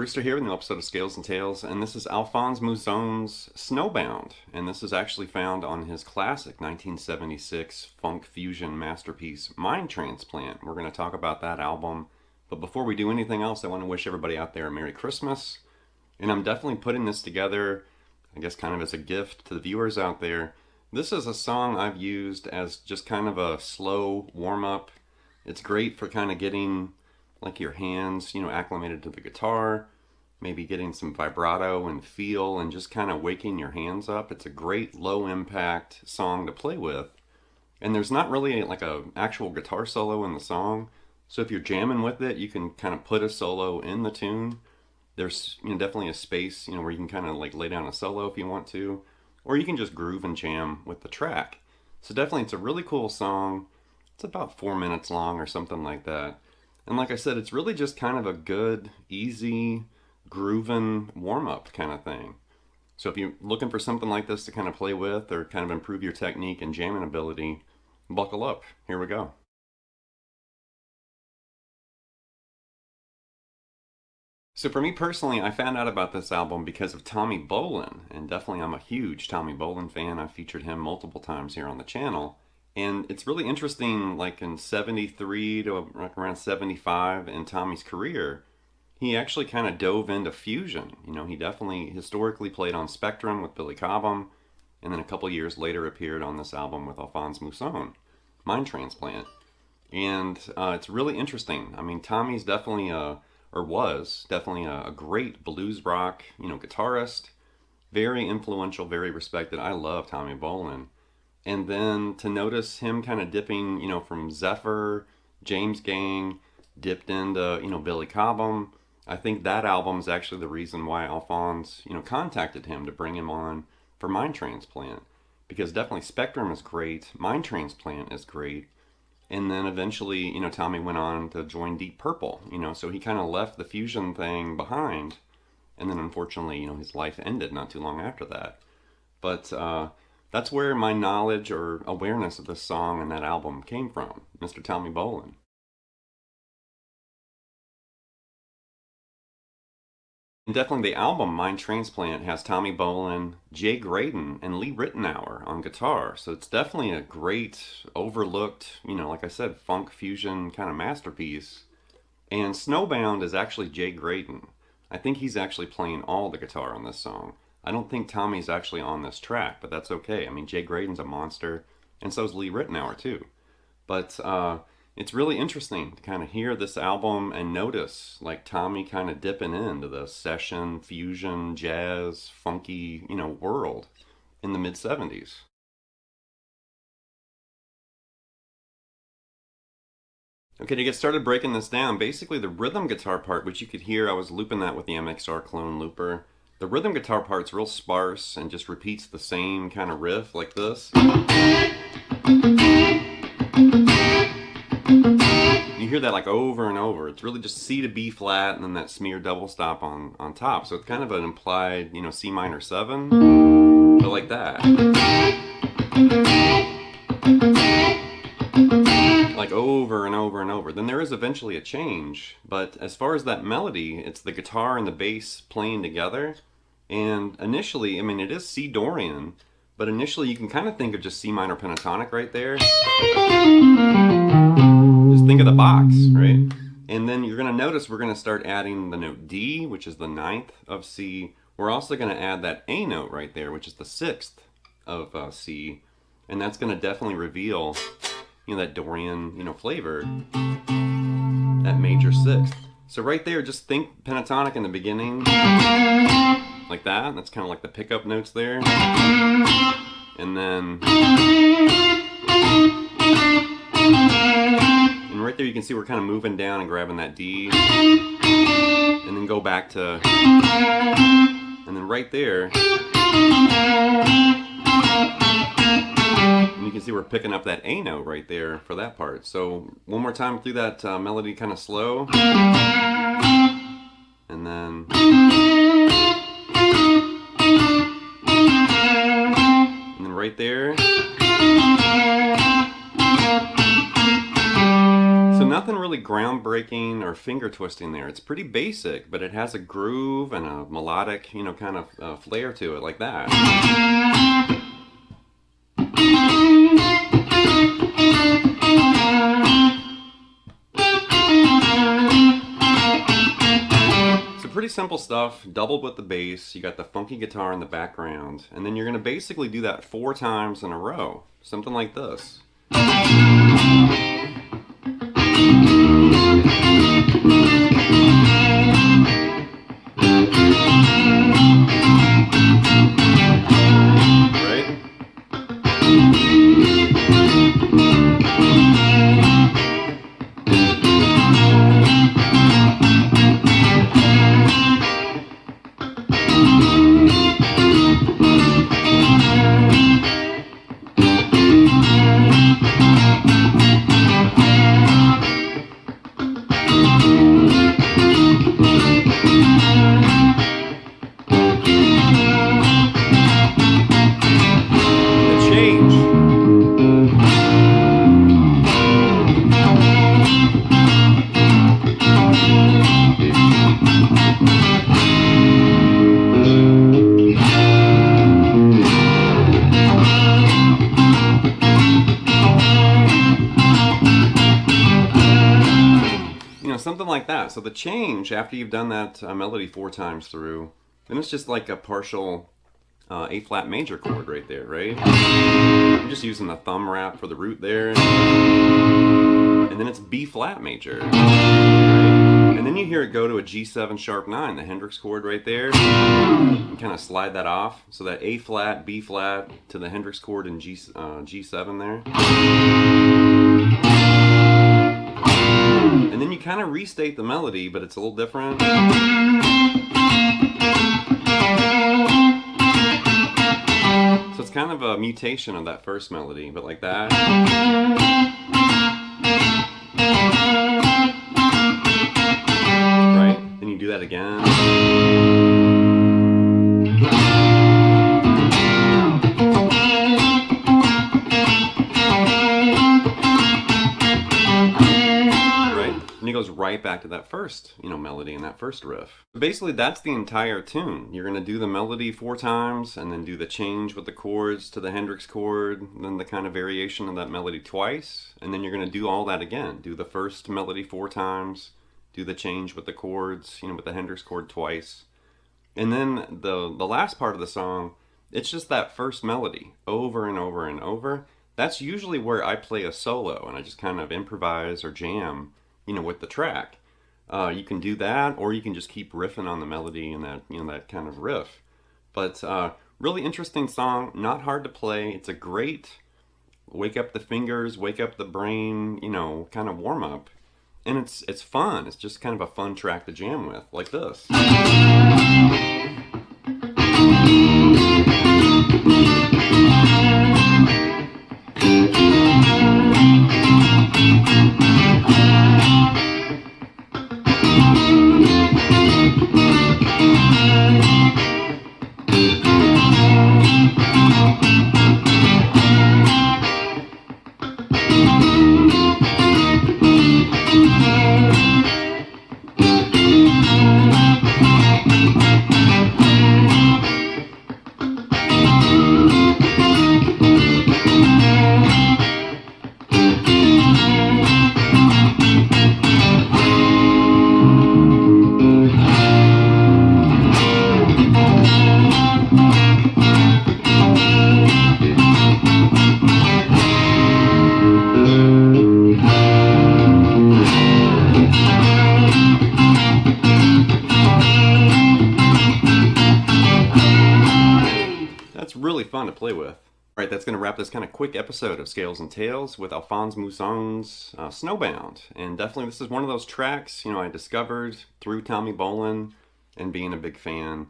Rooster here with a new episode of Scales and Tales, and this is Alphonse Mouzon's Snowbound, and this is actually found on his classic 1976 funk fusion masterpiece, Mind Transplant. We're going to talk about that album, but before we do anything else, I want to wish everybody out there a Merry Christmas, and I'm definitely putting this together, I guess kind of as a gift to the viewers out there. This is a song I've used as just kind of a slow warm-up. It's great for kind of getting like your hands, acclimated to the guitar, maybe getting some vibrato and feel and just kind of waking your hands up. It's a great low impact song to play with. And there's not really like a actual guitar solo in the song. So if you're jamming with it, you can kind of put a solo in the tune. There's definitely a space, where you can kind of like lay down a solo if you want to, or you can just groove and jam with the track. So definitely it's a really cool song. It's about 4 minutes long or something like that. And like I said, it's really just kind of a good, easy, groovin' warm-up kind of thing. So if you're looking for something like this to kind of play with or kind of improve your technique and jamming ability, buckle up. Here we go. So for me personally, I found out about this album because of Tommy Bolin, and definitely I'm a huge Tommy Bolin fan. I've featured him multiple times here on the channel. And it's really interesting, like in 73 to around 75 in Tommy's career, he actually kind of dove into fusion. He definitely historically played on Spectrum with Billy Cobham, and then a couple years later appeared on this album with Alphonse Mouzon, Mind Transplant. And it's really interesting. I mean, Tommy's definitely was definitely a great blues rock, guitarist, very influential, very respected. I love Tommy Bolin. And then to notice him kind of dipping, from Zephyr, James Gang, dipped into, Billy Cobham. I think that album is actually the reason why Alphonse, contacted him to bring him on for Mind Transplant. Because definitely Spectrum is great, Mind Transplant is great. And then eventually, Tommy went on to join Deep Purple, so he kind of left the fusion thing behind. And then unfortunately, his life ended not too long after that. But, that's where my knowledge or awareness of this song and that album came from, Mr. Tommy Bolin. And definitely the album Mind Transplant has Tommy Bolin, Jay Graydon, and Lee Ritenour on guitar. So it's definitely a great, overlooked, like I said, funk fusion kind of masterpiece. And Snowbound is actually Jay Graydon. I think he's actually playing all the guitar on this song. I don't think Tommy's actually on this track, but that's okay. I mean, Jay Graydon's a monster, and so is Lee Ritenour too. But it's really interesting to kind of hear this album and notice like Tommy kind of dipping into the session, fusion, jazz, funky, world in the mid-70s. Okay, to get started breaking this down, basically the rhythm guitar part, which you could hear, I was looping that with the MXR clone looper. The rhythm guitar part's real sparse and just repeats the same kind of riff like this. You hear that like over and over. It's really just C to B flat and then that smear double stop on top. So it's kind of an implied, C minor 7, but like that. Like over and over and over. Then there is eventually a change, but as far as that melody, it's the guitar and the bass playing together. And initially, it is C Dorian, but initially you can kind of think of just C minor pentatonic right there. Just think of the box, right? And then you're going to notice we're going to start adding the note D, which is the 9th of C. We're also going to add that A note right there, which is the 6th of C. And that's going to definitely reveal that Dorian, flavor, that major 6th. So right there, just think pentatonic in the beginning, like that. That's kind of like the pickup notes there. And then, and right there you can see we're kind of moving down and grabbing that D. And then go back to, and then right there, and you can see we're picking up that A note right there for that part. So one more time through that melody kind of slow. And then. And then right there. So nothing really groundbreaking or finger twisting there. It's pretty basic, but it has a groove and a melodic, kind of flair to it, like that. So pretty simple stuff, doubled with the bass. You got the funky guitar in the background, and then you're going to basically do that 4 times in a row. Something like this. Something like that. So the change, after you've done that melody 4 times through, then it's just like a partial A flat major chord right there, right? I'm just using the thumb wrap for the root there. And then it's B flat major. Right? And then you hear it go to a G7 sharp 9, the Hendrix chord right there. You kind of slide that off. So that A flat, B flat to the Hendrix chord in G7 there. And then you kind of restate the melody, but it's a little different. So it's kind of a mutation of that first melody, but like that. Right? Then you do that again. And it goes right back to that first, melody and that first riff. Basically, that's the entire tune. You're going to do the melody 4 times, and then do the change with the chords to the Hendrix chord, then the kind of variation of that melody twice, and then you're going to do all that again. Do the first melody 4 times, do the change with the chords, with the Hendrix chord twice. And then the last part of the song, it's just that first melody over and over and over. That's usually where I play a solo, and I just kind of improvise or jam with the track. You can do that, or you can just keep riffing on the melody and that, that kind of riff. But really interesting song, not hard to play. It's a great wake up the fingers, wake up the brain, kind of warm up. And it's fun. It's just kind of a fun track to jam with, like this. Really fun to play with. Alright, that's going to wrap this kind of quick episode of Scales and Tales with Alphonse Mouzon's Snowbound. And definitely this is one of those tracks, I discovered through Tommy Bolin and being a big fan.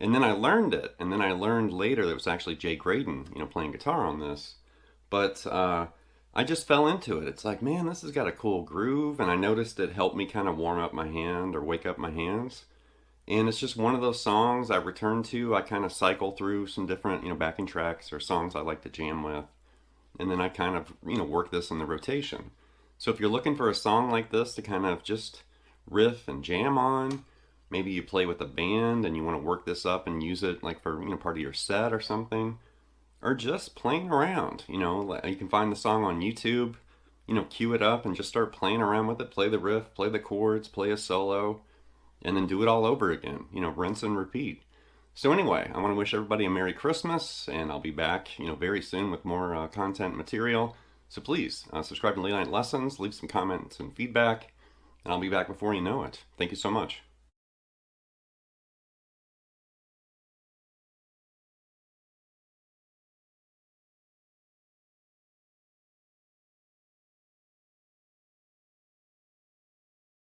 And then I learned it. And then I learned later that it was actually Jay Graydon, playing guitar on this. But I just fell into it. It's like, man, this has got a cool groove. And I noticed it helped me kind of warm up my hand or wake up my hands. And it's just one of those songs I return to. I kind of cycle through some different, backing tracks or songs I like to jam with. And then I kind of, work this in the rotation. So if you're looking for a song like this to kind of just riff and jam on, maybe you play with a band and you want to work this up and use it like for, part of your set or something, or just playing around, you can find the song on YouTube, cue it up and just start playing around with it, play the riff, play the chords, play a solo, and then do it all over again, rinse and repeat. So anyway, I want to wish everybody a Merry Christmas, and I'll be back, very soon with more content material. So please subscribe to Late Night Lessons, leave some comments and feedback, and I'll be back before you know it. Thank you so much.